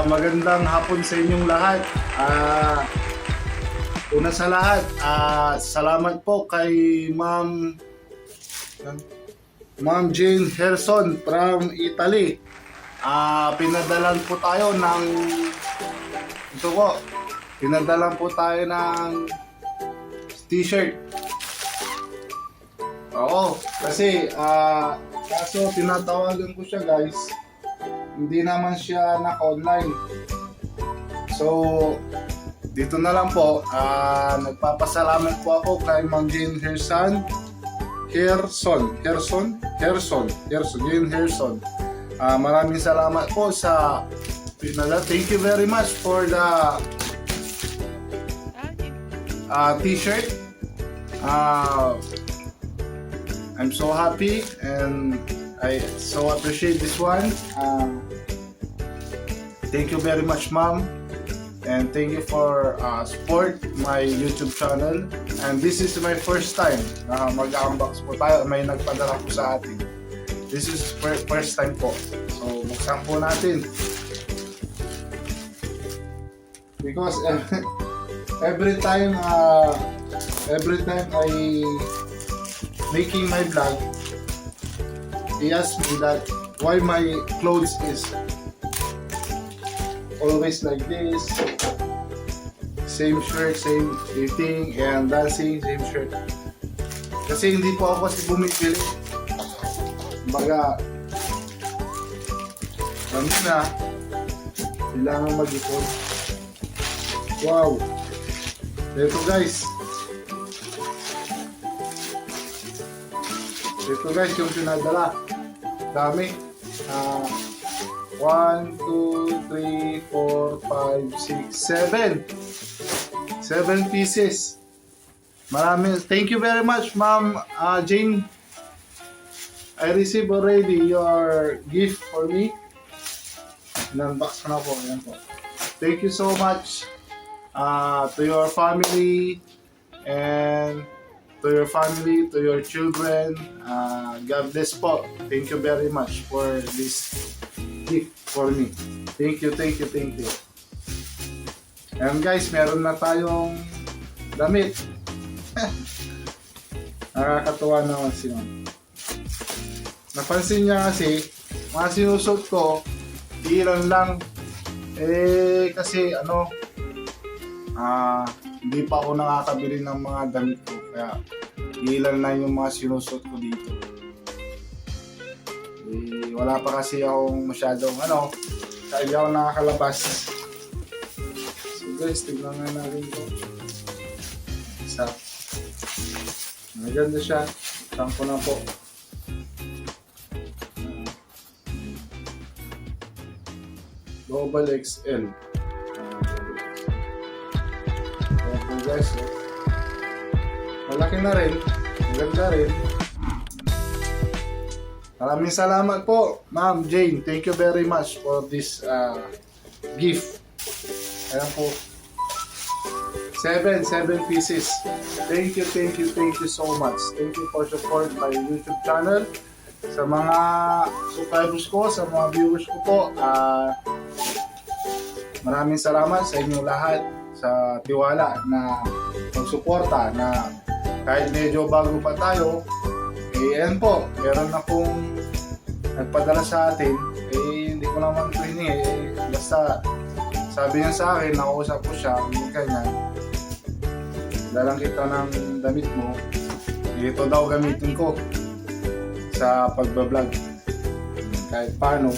Magandang hapon sa inyong lahat. Una sa lahat, salamat po kay Ma'am Jane Herson from Italy. Pinadalan po tayo ng t-shirt. Oo, kasi kaso tinatawagan ko siya, guys. Hindi naman siya naka-online. So, dito na lang po. Nagpapasalamat po ako kay Ma'am Jane Herson. Jane Herson. Maraming salamat po sa pinadala. Thank you very much for the t-shirt. I'm so happy and I so appreciate this one. Thank you very much, Ma'am, and thank you for support my YouTube channel. And this is my first time na mag-unbox po tayo. May nagpadala po sa atin. This is first time po. So buksan po natin. Because every time I making my vlog, he asked me that why my clothes is always like this, same shirt, same eating and dancing, same shirt. Kasi hindi po ako kasi bumibili. Kumbaga, kami na kailangan mag-ipon. Wow! Ito guys. Ito guys yung pinadala. Dami. 1, 2, 3, 4, 5, 6, 7. 7 pieces. Marami. Thank you very much, Ma'am Jane. I received already your gift for me. In-unbox ko na po. Ayan po. Thank you so much to your family and to your children. God bless po. Thank you very much for this gift for me. Thank you. And guys, meron na tayong damit. Nakakatuwa naman si Ma'am. Napansin niya kasi, mga sinusot ko, ilan lang. Kasi hindi pa ako nakakabili ng mga damit ko. Kaya, ilan lang yung mga sinusot ko dito. Wala pa kasi akong masyadong kaya ako nakakalabas. So guys, tignan nga natin ito. Isa. Maganda siya. Saan ko na po. Global XL. Okay guys. Malaki na rin. Maganda rin. Maraming salamat po, Ma'am Jane. Thank you very much for this gift. Ayan po. 7 pieces. Thank you so much. Thank you for support my YouTube channel. Sa mga subscribers ko, sa mga viewers ko po, maraming salamat sa inyong lahat sa tiwala na pagsuporta na kahit medyo bago pa tayo, ayan po, meron na pong nagpadala sa atin, hindi ko naman ito hinihingi, basta sabi niya sa akin, nakausap ko siya, hindi kanya, dalang kita ng damit mo, ito daw gamitin ko sa pagbablog. Kahit paano,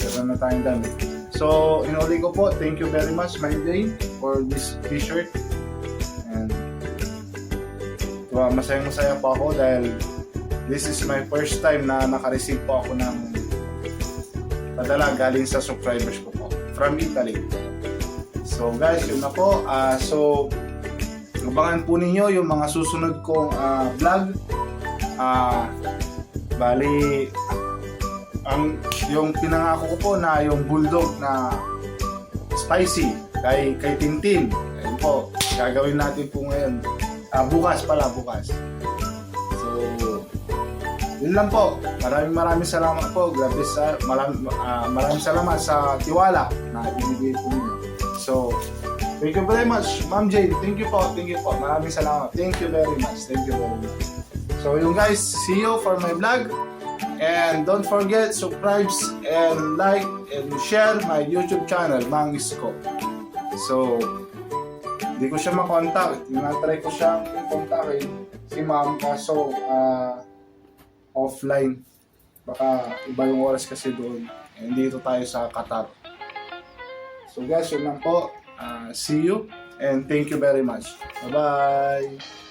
meron na tayong damit. So, inuli ko po, thank you very much, my Jane, for this t-shirt. And masayang-masaya po ako dahil this is my first time na naka-receive po ako ng padala galing sa subscribers ko po from Italy. So guys, yun na po. So abangan po ninyo yung mga susunod kong vlog. Bali yung pinangako ko po na yung bulldog na spicy kay Tintin. Ayun po, gagawin natin po ngayon. Bukas. So Yun lang po. Maraming salamat po. Grabe maraming salamat sa tiwala na ibinigay po ninyo. So, thank you very much, Ma'am Jane. Thank you po. Maraming salamat. Thank you very much. So, yung guys, see you for my vlog. And don't forget, subscribe and like and share my YouTube channel, Mangisko. So, hindi ko siya makontak. Tinatry ko siyang kontakin si ma'am kaso offline. Baka iba yung oras kasi doon. And dito tayo sa Qatar. So guys, yun lang po. See you and thank you very much. Bye-bye!